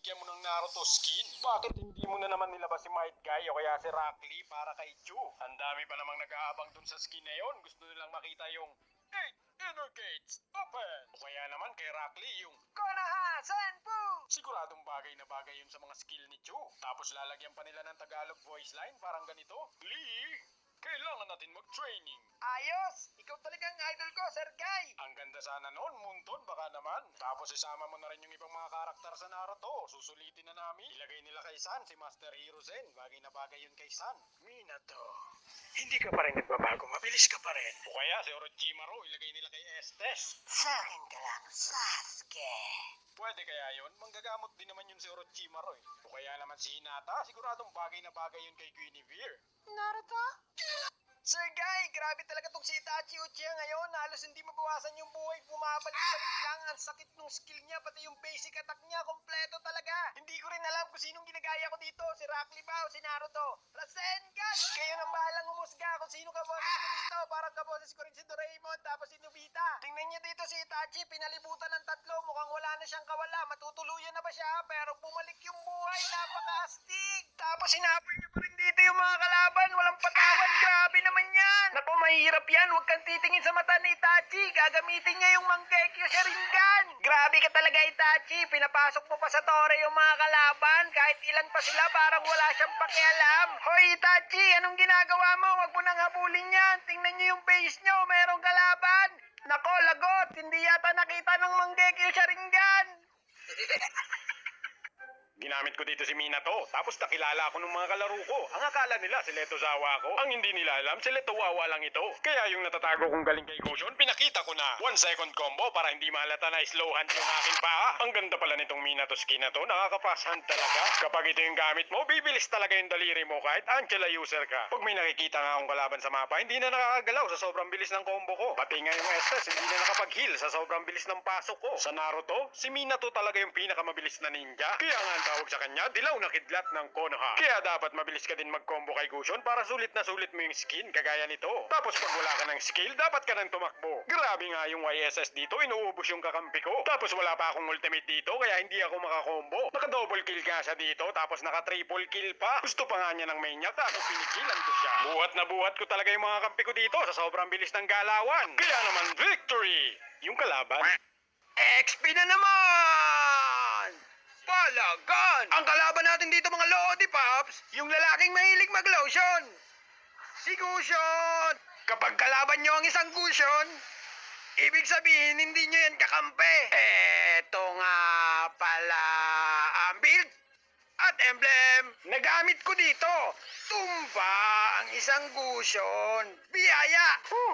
bibigyan mo ng Naruto skin? Bakit hindi mo na naman nilabas si Might Guy o kaya si Rock Lee para kay Chu? Ang dami pa namang nag-aabang dun sa skin na yon. Gusto nilang makita yung 8 inner gates open. O kaya naman kay Rock Lee yung Konoha Senpu. Siguradong bagay na bagay yun sa mga skill ni Chu. Tapos lalagyan pa nila ng Tagalog voice line parang ganito. Lee, kailangan natin mag-training. Ayos! Ikaw talagang idol ko, Sir Guy! Ang ganda sana noon, Munton, baka naman. Tapos isama mo na rin yung ibang mga karakter sa Naruto. Susulitin na namin. Ilagay nila kay San, si Master Hiruzen. Bagay na bagay yun kay San. Minato, hindi ka pa rin nagbabago. Mabilis ka pa rin. O kaya si Orochimaru, ilagay nila kay Estes. Sa akin ka lang, Sasuke! Pwede kaya yun? Manggagamot din naman yun si Orochimaru eh. O kaya naman si Hinata, siguradong bagay na bagay yun kay Guinevere. Naruto? Sir Guy, grabe talaga tong si Itachi Uchiha ngayon. Halos hindi mabawasan yung buhay. Bumabalik-balik lang. Ang sakit nung skill niya. Pati yung basic attack niya. Kompleto talaga. Hindi ko rin alam kung sinong ginagaya ko dito. Si Rock Lee ba o si Naruto? Rasengan! Kayo nang bahalang humusga kung sino kaboses ko dito. Parang kaboses ko rin si Doraemon. Tapos si Nobita. Tingnan niyo dito si Itachi. Pinalibutan ng tatlo. Mukhang wala na siyang kawala. Matutuluyan na ba siya? Pero bumalik yung buhay. Napaka-astig. Tapos sinapol niya pa rin dito yung mga kalaban. Walang patawad. Grabe naman yan. Naku, mahirap yan. Huwag kang titingin sa mata ni Itachi. Gagamitin niya yung Mangekyo Sharingan. Grabe ka talaga, Itachi. Pinapasok mo pa sa tore yung mga kalaban. Kahit ilan pa sila, parang wala siyang pakialam. Hoy, Itachi, anong ginagawa mo? Huwag mo nang habulin yan. Tingnan niyo yung face niyo. Merong kalaban. Nako, lagot. Hindi yata nakita ng Mangekyo Sharingan. Ginamit ko dito si Minato, tapos nakilala ako ng mga kalaro ko. Ang akala nila si Leto Zawa ko. Ang hindi nila alam, si Leto Wawa lang ito. Kaya yung natatago kong galing kay Goshen, pinakita ko na. 1 second combo para hindi malata na slow hand yung aking paa. Ang ganda pala nitong Minato skin na to, nakakapasan talaga. Kapag ito yung gamit mo, bibilis talaga yung daliri mo kahit Angela user ka. Pag may nakikita nga akong kalaban sa mapa, hindi na nakakagalaw sa sobrang bilis ng combo ko. Pati nga yung Estes, hindi na nakapag-heal sa sobrang bilis ng pasok ko. Sa Naruto, si Minato talaga yung pinakamabilis na ninja. Kaya nga ang tawag sa kanya, dilaw na kidlat ng Konoha. Kaya dapat mabilis ka din mag-combo kay Goshen para sulit na sulit mo yung skin kagaya nito. Tapos pag wala ka ng skill, dapat ka nang tumakbo. Grabe nga yung YSS dito, inuubos yung kakampi ko. Tapos wala pa akong ultimate dito, kaya hindi ako makakombo. Naka-double kill nga siya dito, tapos naka-triple kill pa. Gusto pa nga niya ng main niya, kaso pinikilan ko siya. Buhat na buhat ko talaga yung mga kampi ko dito sa sobrang bilis ng galawan. Kaya naman victory! Yung kalaban. XP na naman! Palagan! Ang kalaban natin dito mga Lodi Pops, yung lalaking mahilig mag-lotion. Si Gusyon! Kapag kalaban nyo ang isang Gusyon, ibig sabihin hindi nyo yan kakampi. Eto nga pala ang build at emblem na gamit ko dito. Tumba ang isang Gusyon. Biyaya!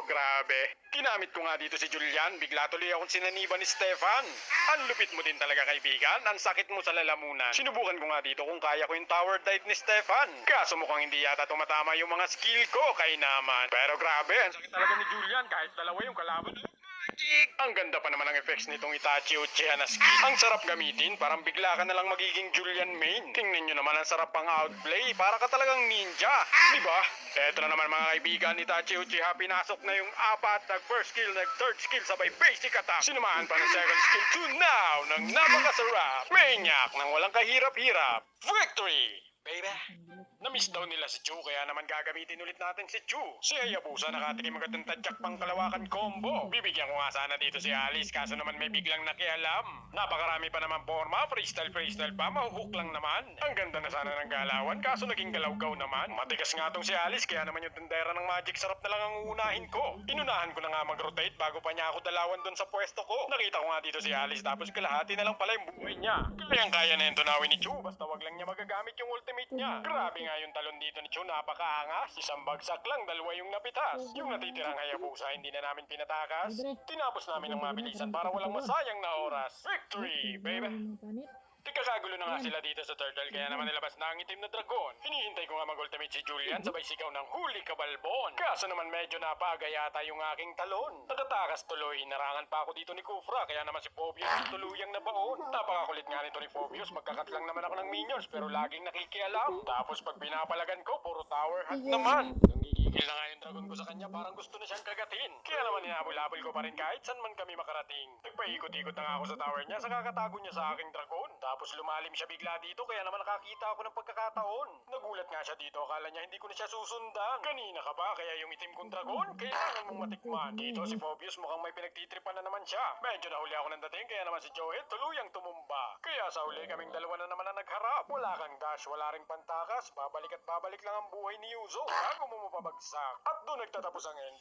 Grabe. Ginamit ko nga dito si Julian, bigla tuloy akong sinaniban ni Stefan. Ang lupit mo din talaga kaibigan, ang sakit mo sa lalamunan. Sinubukan ko nga dito kung kaya ko yung tower dive ni Stefan. Kaso mukhang hindi yata tumatama yung mga skill ko kay naman. Pero grabe, ang sakit talaga ni Julian kahit dalawa yung kalaban. Magic! Ang ganda pa naman ng effects nitong Itachi Uchiha na skill. Ang sarap gamitin, parang bigla ka na lang magiging Julian main. Tingnan nyo naman ang sarap pang outplay, para ka talagang ninja. Diba? Eto na naman mga kaibigan, Itachi Uchiha, pinasok na yung apat, nag-first skill, nag-third skill, sabay basic attack. Sinumahan pa ng second skill to now ng napakasarap. Maniac ng walang kahirap-hirap. Victory! Baby! Namiss daw nila si Chu, kaya naman gagamitin ulit natin si Chu. Si Hayabusa nakatikim agad ng tadyak pang kalawakan combo. Bibigyan ko nga sana dito si Alice, kaso naman may biglang nakialam. Napakarami pa naman forma, freestyle pa, mahuhook lang naman. Ang ganda na sana ng galawan, kaso naging galawgaw naman. Matigas nga tong si Alice, kaya naman yung tendera ng magic sarap na lang ang uunahin ko. Inunahan ko na nga mag-rotate bago pa niya ako dalawan dun sa pwesto ko. Nakita ko nga dito si Alice, tapos kalahati na lang pala yung buhay niya. Kaya na yung tunawin ni Chu, basta wag lang niya magagamit yung ultimate niya. Grabe nga yung talon dito ni Chu, napakaangas. Isang bagsak lang, dalawa yung napitas. Yung natitirang Hayabusa, hindi na namin pinatakas. Tinapos namin ng mabilisan para walang masayang na oras. Victory, baby! Tigkakagulo na nga sila dito sa turtle, kaya naman nilabas na ang itim na dragon. Hinihintay ko nga mag-ultimate si Julian, sabay sigaw ng huli kabalbon. Kaso naman medyo napaga yata yung aking talon. Nakatakas tuloy, hinarangan pa ako dito ni Kufra, kaya naman si Phobius yung tuluyang nabaon. Napakakulit nga nito ni Phobius, magkakat lang naman ako ng minions, pero laging nakikialam. Tapos pag pinapalagan ko, puro tower hat naman. Gigil na nga yung dragon ko sa kanya, parang gusto na siyang kagatin. Kaya naman inabol-abol ko pa rin kahit saan man kami makarating. Nagpaikot-ikot na nga ako sa tower niya, sa kakatago niya sa aking dragon. Tapos lumalim siya bigla dito kaya naman nakakita ako ng pagkakataon. Nagulat nga siya dito, akala niya hindi ko na siya susundan. Kanina ka ba kaya yung itim kong dragon? Kailangan mong matikman. Dito si Phobius mukhang may pinagtitripan na naman siya. Medyo nahuli ako ng dating kaya naman si Joey tuluyang tumumba. Kaya sa huli kaming dalawa na naman ang nagharap. Wala kang dash, wala ring pantakas. Babalik at babalik lang ang buhay ni Yuzo bago mo mapabagsak. At doon nagtatapos ang end.